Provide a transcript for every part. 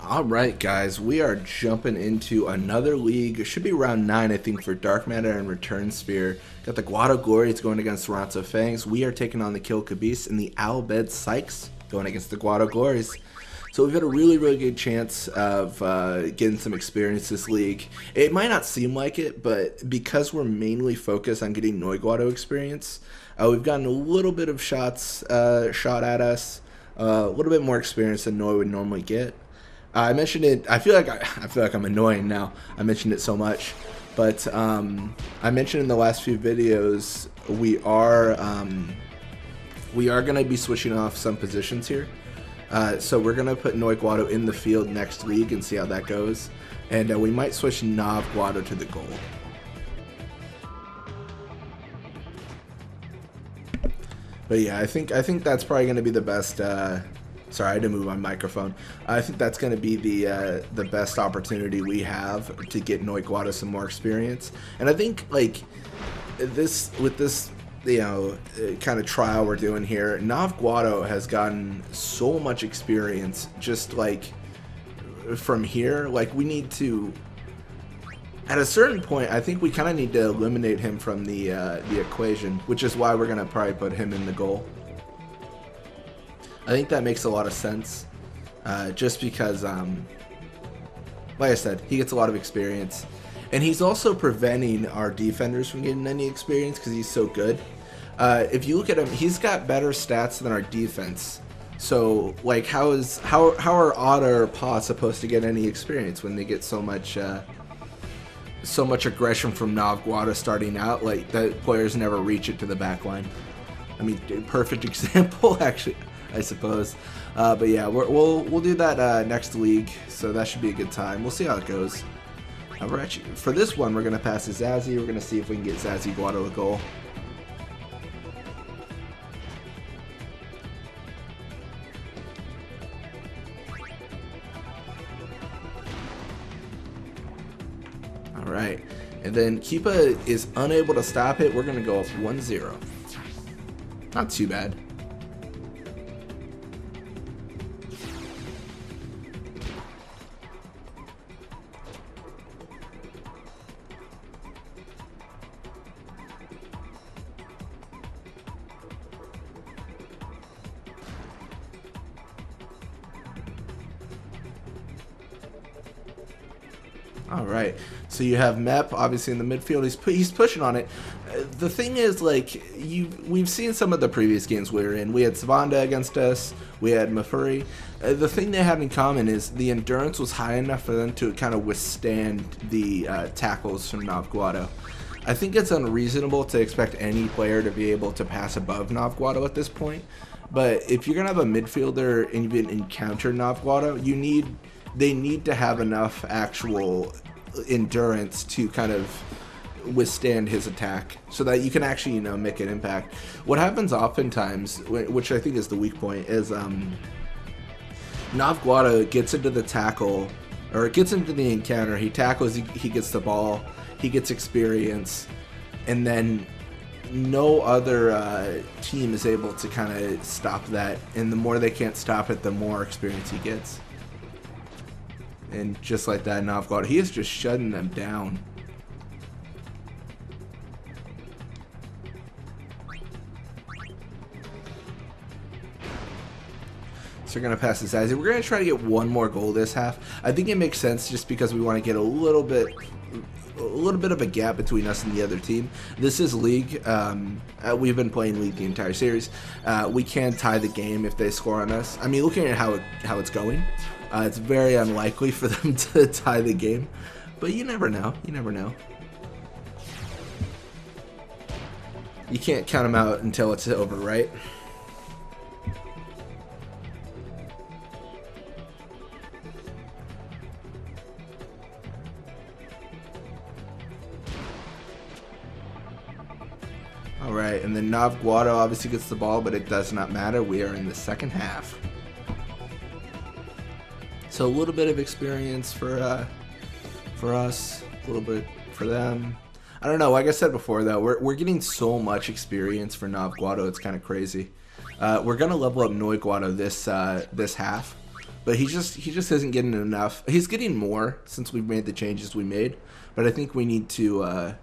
Alright guys, we are jumping into another league. It should be round 9 I think for Dark Matter and Return Spear. Got the Guado Glories going against Toronto Fangs. We are taking on the Kill Kabis and the Albed Sykes going against the Guado Glories. So we've got a really good chance of getting some experience this league. It might not seem like it, but because we're mainly focused on getting Noy Guado experience, we've gotten a little bit of shots shot at us, a little bit more experience than Noy would normally get. I mentioned it. I feel like I'm annoying now. I mentioned it so much, but I mentioned in the last few videos we are gonna be switching off some positions here. So we're gonna put Noy Guado in the field next league and see how that goes, and we might switch Nav Guado to the goal. But yeah, I think that's probably gonna be the best. Sorry, I had to move my microphone. I think that's going to be the best opportunity we have to get Noy Guado some more experience. And I think like with this kind of trial we're doing here, Nav Guado has gotten so much experience just like from here. Like we need to, at a certain point, I think we kind of need to eliminate him from the equation, which is why we're going to probably put him in the goal. I think that makes a lot of sense, just because, like I said, he gets a lot of experience, and he's also preventing our defenders from getting any experience because he's so good. If you look at him, he's got better stats than our defense. So, like, how are Otter or Pa supposed to get any experience when they get so much aggression from Nav Guado starting out? Like, the players never reach it to the back line. I mean, perfect example, actually. I suppose, but yeah, we'll do that next league, so that should be a good time. We'll see how it goes. For this one, we're gonna pass to Zazzy. We're gonna see if we can get Zazzy Guado a goal. All right, and then Keepa is unable to stop it. We're gonna go up 1-0. Not too bad. All right, so you have Mep obviously in the midfield. He's pushing on it. The thing is, like, we've seen some of the previous games we were in. We had Savanda against us. We had Mafuri. The thing they had in common is the endurance was high enough for them to kind of withstand the tackles from Nav Guado. I think it's unreasonable to expect any player to be able to pass above Nav Guado at this point. But if you're gonna have a midfielder and you've encountered Nav Guado, they need to have enough actual endurance to kind of withstand his attack so that you can actually, make an impact. What happens oftentimes, which I think is the weak point, is Nav Guado gets into the tackle, or gets into the encounter, he tackles, he gets the ball, he gets experience, and then no other team is able to kind of stop that, and the more they can't stop it, the more experience he gets. And just like that, Nav Guado, he is just shutting them down. So we're going to pass this Azzy. We're going to try to get one more goal this half. I think it makes sense just because we want to get a little bit of a gap between us and the other team. This is League. We've been playing League the entire series. We can tie the game if they score on us. I mean, looking at how it's going, it's very unlikely for them to tie the game, but you never know. You never know. You can't count them out until it's over, right? Alright, and then Nav Guado obviously gets the ball, but it does not matter. We are in the second half. So a little bit of experience for us, a little bit for them. I don't know, like I said before though, we're getting so much experience for Nav Guado, it's kind of crazy. We're going to level up Noy Guado this half. but he just isn't getting enough. He's getting more since we've made the changes we made, but I think we need to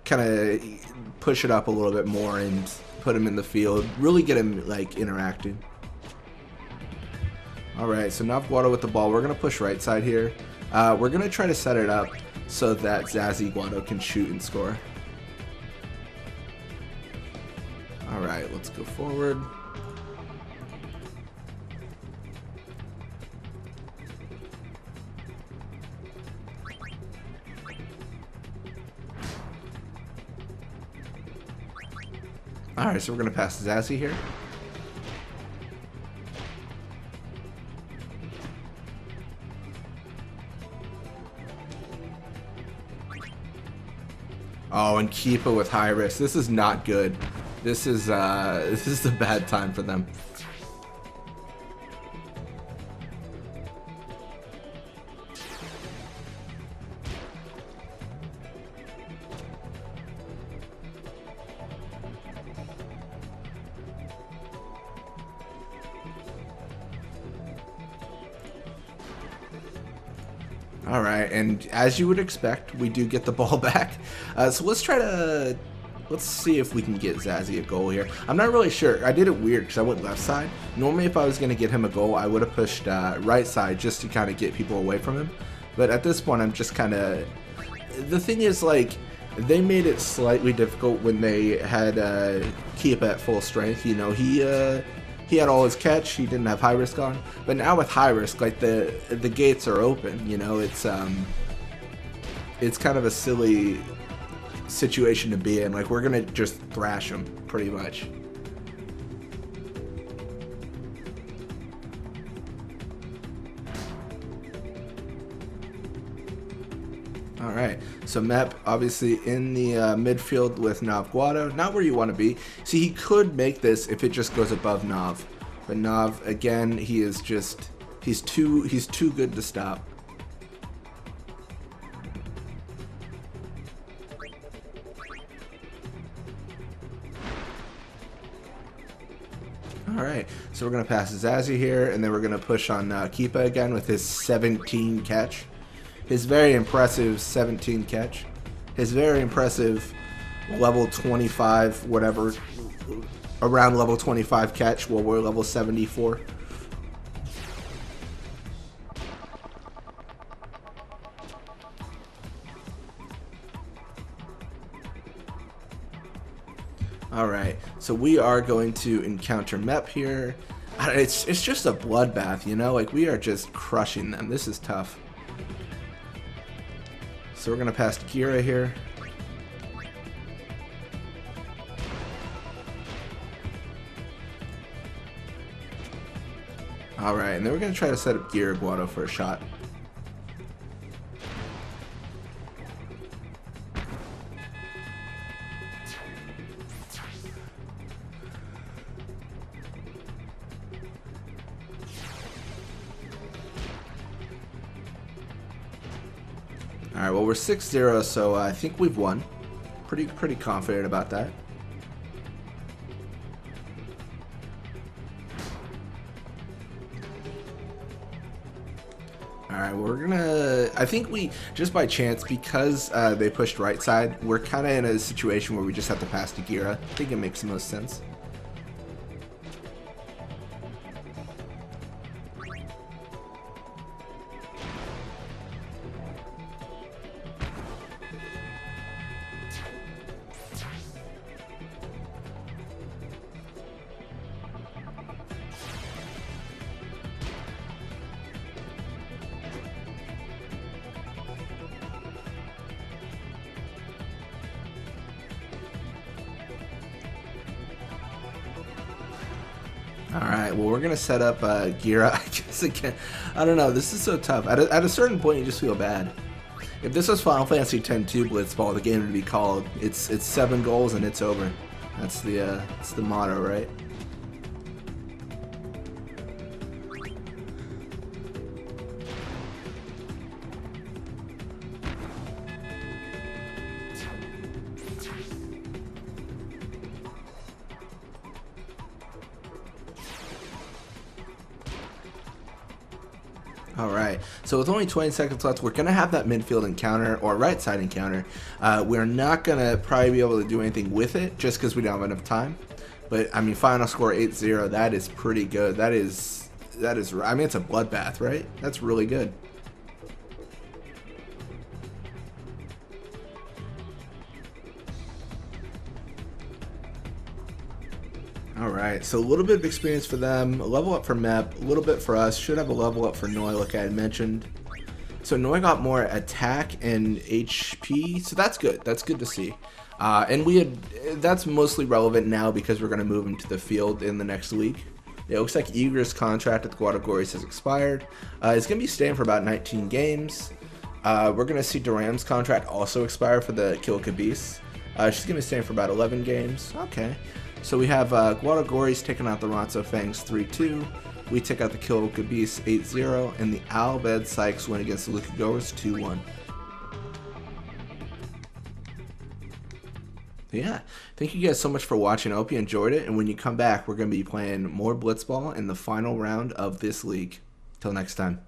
kind of push it up a little bit more and put him in the field, really get him like interacting. All right, so Nav Guado with the ball. We're gonna push right side here. We're gonna try to set it up so that Guado can shoot and score. All right, let's go forward. All right, so we're gonna pass Zazzy here. Oh, and Keepa with high risk. This is not good. This is a bad time for them. All right, and as you would expect, we do get the ball back. So let's see if we can get Zazzy a goal here. I'm not really sure. I did it weird because I went left side. Normally, if I was going to get him a goal, I would have pushed right side just to kind of get people away from him. But at this point, I'm just kind of... The thing is, like, they made it slightly difficult when they had Keep at full strength. You know, he had all his catch. He didn't have high risk on. But now with high risk, like the gates are open. You know, it's kind of a silly situation to be in. Like, we're gonna just thrash him pretty much. All right, so Mep obviously in the midfield with Nav Guado, not where you want to be. See, he could make this if it just goes above Nav, but Nav again, he's too good to stop. All right, so we're gonna pass Zazzy here, and then we're gonna push on Keepa again with his 17 catch. His very impressive 17 catch. His very impressive level 25, whatever, around level 25 catch while we're level 74. Alright, so we are going to encounter Mep here. It's just a bloodbath, you know? Like, we are just crushing them. This is tough. So we're going to pass Gira here. Alright, and then we're going to try to set up Gira Guado for a shot. Alright, well, we're 6-0, so I think we've won. Pretty confident about that. Alright, we're gonna... I think we, just by chance, because they pushed right side, we're kind of in a situation where we just have to pass to Gira. I think it makes the most sense. Alright, well, we're going to set up Gira, I guess, again. I don't know, this is so tough. At a certain point, you just feel bad. If this was Final Fantasy X-2 Blitzball, the game would be called, it's 7 goals and it's over. That's the motto, right? All right. So with only 20 seconds left, we're going to have that midfield encounter or right side encounter. We're not going to probably be able to do anything with it just because we don't have enough time. But, I mean, final score 8-0, that is pretty good. That is, I mean, it's a bloodbath, right? That's really good. Alright, so a little bit of experience for them, a level up for Mep, a little bit for us, should have a level up for Noy like I had mentioned. So Noy got more attack and HP, so that's good to see. And that's mostly relevant now because we're going to move him to the field in the next week. It looks like Eager's contract at the Guado Glories has expired. He's going to be staying for about 19 games. We're going to see Duram's contract also expire for the Kill Kabis. She's going to be staying for about 11 games. Okay. So we have Guado Glories taking out the Ronso Fangs 3-2. We take out the Kill Kabis 8-0. And the Albed Sykes win against the Luka Goers 2-1. Yeah, thank you guys so much for watching. I hope you enjoyed it. And when you come back, we're going to be playing more Blitzball in the final round of this league. Till next time.